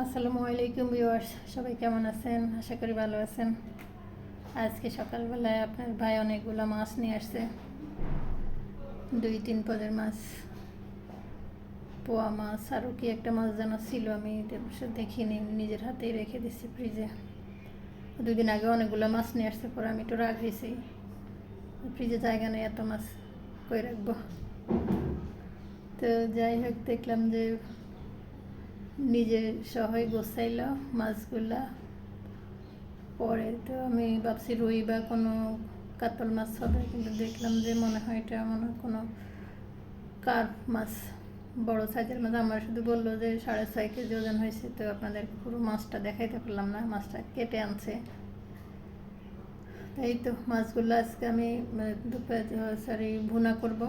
আসসালামু আলাইকুম ভিউয়ার্স, সবাই কেমন আছেন? আশা করি ভালো আছেন। আজকে সকালবেলায় আপনার ভাই অনেকগুলো মাছ নিয়ে আসছে, 2-3 পদের মাছ, পোয়া মাছ, আরও কি একটা মাছ যেন ছিল, আমি দেখিনি, নিজের হাতেই রেখে দিচ্ছি ফ্রিজে। 2 দিন আগে অনেকগুলো মাছ নিয়ে আসছে, পরে আমি একটু রাগ হয়েছি, ফ্রিজে জায়গা নেই, এত মাছ কই রাখবো। তো যাই হোক, দেখলাম যে নিজে সহই গোছাইল মাছগুলা। পরে তো আমি ভাবছি রুই বা কোনো কাতল মাছ হবে, কিন্তু দেখলাম যে মনে হয় এটা কোনো কার্প মাছ, বড় সাইজের মাছ। আমার শুধু বললো যে 6.5 কেজি ওজন হয়েছে। তো আপনাদের পুরো মাছটা দেখাইতে পারলাম না, মাছটা কেটে আনছে। এই তো মাছগুলো আজকে আমি ভুনা করব।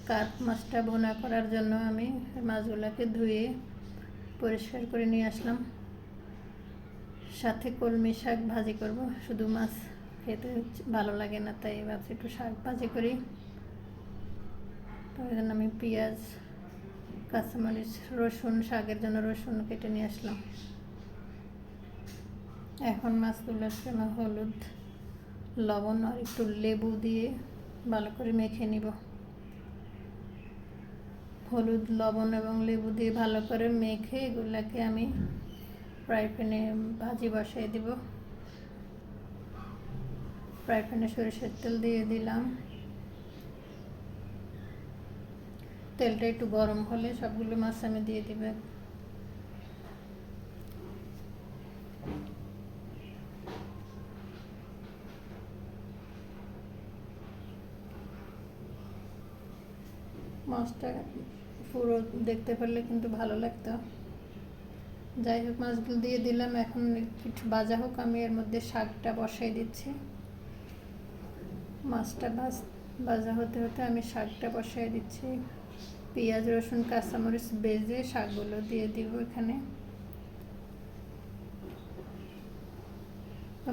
কার্প মাছটা ভুনা করার জন্য আমি মাছগুলোকে ধুয়ে পরিষ্কার করে নিয়ে আসলাম। সাথে কলমি শাক ভাজি করব। শুধু মাছ খেতে ভালো লাগে না, তাই ভাবছি একটু শাক ভাজি করি। তো এই জন্য আমি পেঁয়াজ, কাঁচামরিচ, রসুন, শাকের জন্য রসুন কেটে নিয়ে আসলাম। এখন মাছগুলোর জন্য হলুদ, লবণ আর একটু লেবু দিয়ে ভালো করে মেখে নিব। হলুদ, লবণ এবং লেবু দিয়ে ভালো করে মেখে এগুলোকে আমি ফ্রাই প্যানে ভাজি বসাই দিব। ফ্রাই প্যানে সরিষার তেল দিয়ে দিলাম। তেলটা একটু গরম হলে সবগুলো মাছ আমি দিয়ে দিব। মাছটা পুরো দেখতে পারলে কিন্তু ভালো লাগতো। যাই হোক, মাছগুলো দিয়ে দিলাম। এখন একটু ভাজা হোক, আমি এর মধ্যে শাকটা বসাই দিচ্ছি। মাছটা ভাজা হতে হতে আমি শাকটা বসাই দিচ্ছি। পেঁয়াজ, রসুন, কাঁচামরিচ ভেজে শাকগুলো দিয়ে দিব এখানে।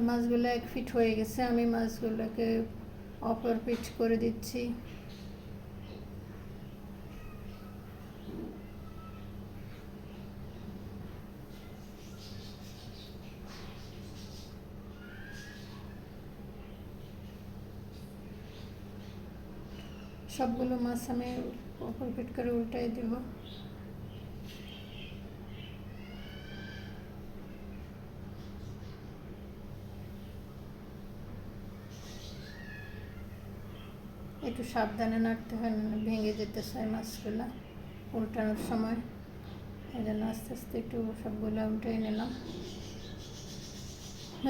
মাছগুলো 1 ফিট হয়ে গেছে, আমি মাছগুলোকে অপর পিঠ করে দিচ্ছি। সবগুলো মাছ আমি অপর পিঠ করে উল্টাই দেব। একটু সাবধানে নাড়তে হয়, ভেঙে যেতে চায় মাছগুলো উল্টানোর সময়। এই জন্য আস্তে আস্তে একটু সবগুলো উল্টাই নিলাম।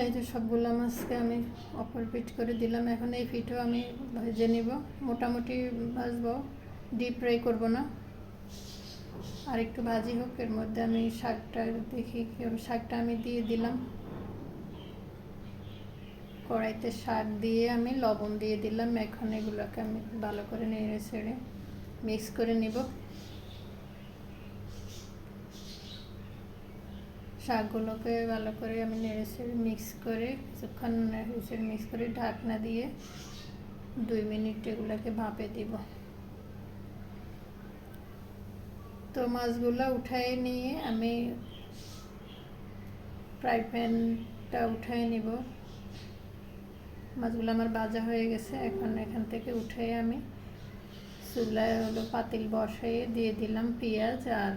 এই যে সবগুলো মাছকে আমি অপর পিঠ করে দিলাম। এখন এই পিঠও আমি ভেজে নিব, মোটামুটি ভাজবো, ডিপ ফ্রাই করবো না। আর একটু ভাজি হোক, এর মধ্যে আমি শাকটা দেখি, শাকটা আমি দিয়ে দিলাম কড়াইতে। শাক দিয়ে আমি লবণ দিয়ে দিলাম। এখন এগুলোকে আমি ভালো করে নেড়ে ছেড়ে মিক্স করে নিব। শাকগুলোকে ভালো করে আমি নেড়ে ছেড়ে মিক্স করে কিছুক্ষণ মিক্স করে ঢাকনা দিয়ে 2 মিনিট এগুলোকে ভাপে দিব। তো মাছগুলো উঠাই নিয়ে আমি ফ্রাই প্যানটা উঠাই নিব। মাছগুলো আমার ভাজা হয়ে গেছে। এখন এখান থেকে উঠে আমি চুলায় পাতিল বসাই দিয়ে দিলাম পেঁয়াজ, আর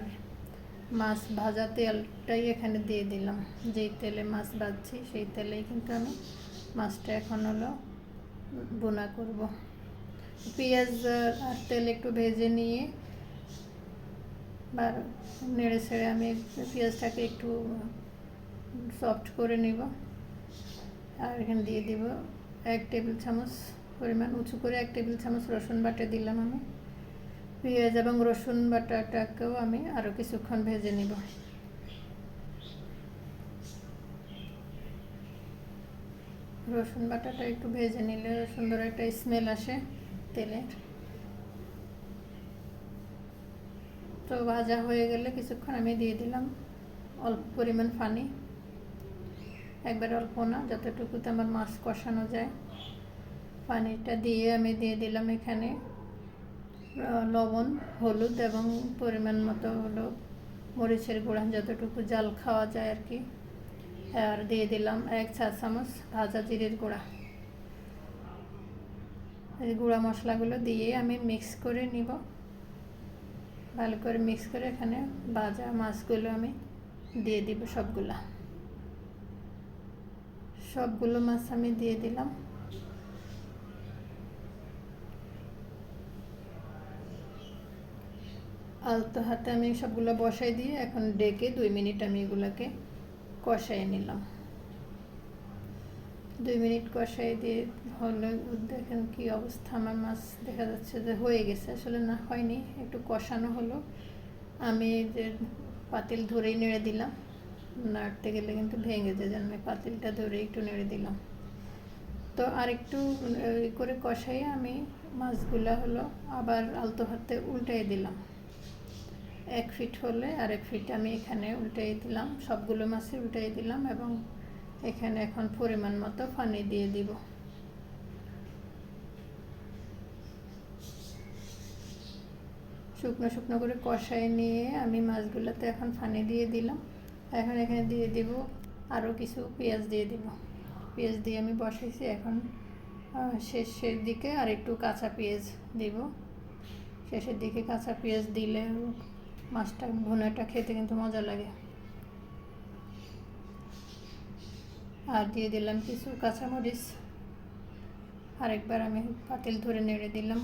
মাছ ভাজা তেলটাই এখানে দিয়ে দিলাম। যেই তেলে মাছ ভাজছি সেই তেলেই কিন্তু আমি মাছটা এখন ভুনা করব। পেঁয়াজ আর তেল একটু ভেজে নিয়ে নেড়ে ছেড়ে আমি পেঁয়াজটাকে একটু সফট করে নিব। আর এখানে দিয়ে দিব 1 টেবিল চামচ পরিমাণ, উঁচু করে 1 টেবিল চামচ রসুন বাটা দিলাম আমি। পেঁয়াজ এবং রসুন বাটাটাকেও আমি আরও কিছুক্ষণ ভেজে নিব। রসুন বাটাটা একটু ভেজে নিলে সুন্দর একটা স্মেল আসে তেলের। তো ভাজা হয়ে গেলে কিছুক্ষণ আমি দিয়ে দিলাম অল্প পরিমাণ পানি, একবার অল্প না, যতটুকুতে আমার মাছ কষানো যায়। পানিটা দিয়ে আমি দিয়ে দিলাম এখানে লবণ, হলুদ এবং পরিমাণ মতো মরিচের গুঁড়া যতটুকু জাল খাওয়া যায় আর কি। আর দিয়ে দিলাম 1 চা চামচ ভাজা জিরের গুঁড়া। এই গুঁড়া মশলাগুলো দিয়ে আমি মিক্স করে নিব। ভালো করে মিক্স করে এখানে ভাজা মাছগুলো আমি দিয়ে দিব। সবগুলো মাছ আমি দিয়ে দিলাম। আলতো হাতে আমি সবগুলো বসাই দিয়ে এখন ডেকে 2 মিনিট আমি এগুলোকে কষাই নিলাম। 2 মিনিট কষাই দিয়ে হলো। দেখেন কি অবস্থা, আমার মাছ দেখা যাচ্ছে যে হয়ে গেছে, আসলে না হয়নি, একটু কষানো হলো। আমি যে পাতিল ধরেই নেড়ে দিলাম, নাড়তে গেলে কিন্তু ভেঙে যায়, জন্য পাতিলটা ধরে একটু নেড়ে দিলাম। তো আর একটু করে কষাই আমি মাছগুলো হলো আবার আলতো হাতে উল্টাই দিলাম। 1 ফিট হলে আর 1 ফিট আমি এখানে উল্টাই দিলাম, সবগুলো মাছে উল্টাই দিলাম এবং এখানে এখন পরিমাণ মতো পানি দিয়ে দিব। শুকনো শুকনো করে কষাই নিয়ে আমি মাছগুলোতে এখন পানি দিয়ে দিলাম। এখন এখানে দিয়ে দিব আরও কিছু পেঁয়াজ দিয়ে দিব। পেঁয়াজ দিয়ে আমি বসাইছি। এখন শেষের দিকে আর একটু কাঁচা পেঁয়াজ দিব। শেষের দিকে কাঁচা পেঁয়াজ দিলে মাছটা ভুনাটা খেতে কিন্তু মজা লাগে। আর দিয়ে দিলাম কিছু কাঁচামরিচ। আরেকবার আমি পাতিল ধরে নেড়ে দিলাম।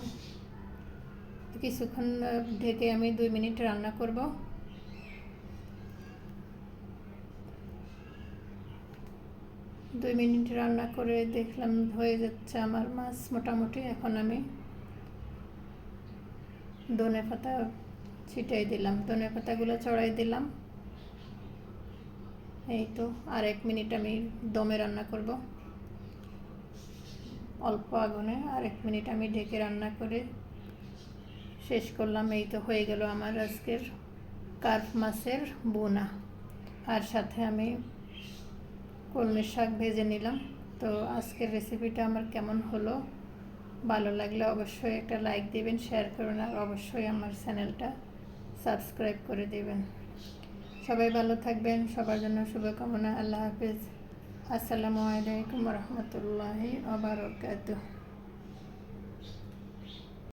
কিছুক্ষণ ঢেকে আমি 2 মিনিট রান্না করব। 2 মিনিট রান্না করে দেখলাম হয়ে যাচ্ছে আমার মাছ মোটামুটি। এখন আমি ধনেপাতা ছিটাই দিলাম, ধনেপাতাগুলো চড়াই দিলাম। এই তো আর 1 মিনিট আমি দমে রান্না করব, অল্প আগুনে। আর 1 মিনিট আমি ঢেকে রান্না করে শেষ করলাম। এই তো হয়ে গেল আমার আজকের কার্প মাছের বোনা। আর সাথে আমি কলমি শাক ভেজে নিলাম। তো আজকের রেসিপিটা আমার কেমন হলো, ভালো লাগলে অবশ্যই একটা লাইক দিবেন, শেয়ার করবেন, আর অবশ্যই আমার চ্যানেলটা সাবস্ক্রাইব করে দেবেন। সবাই ভালো থাকবেন, সবার জন্য শুভকামনা। আল্লাহ হাফেজ। আসসালামু আলাইকুম রহমতুল্লাহি ওয়া বারাকাতুহু।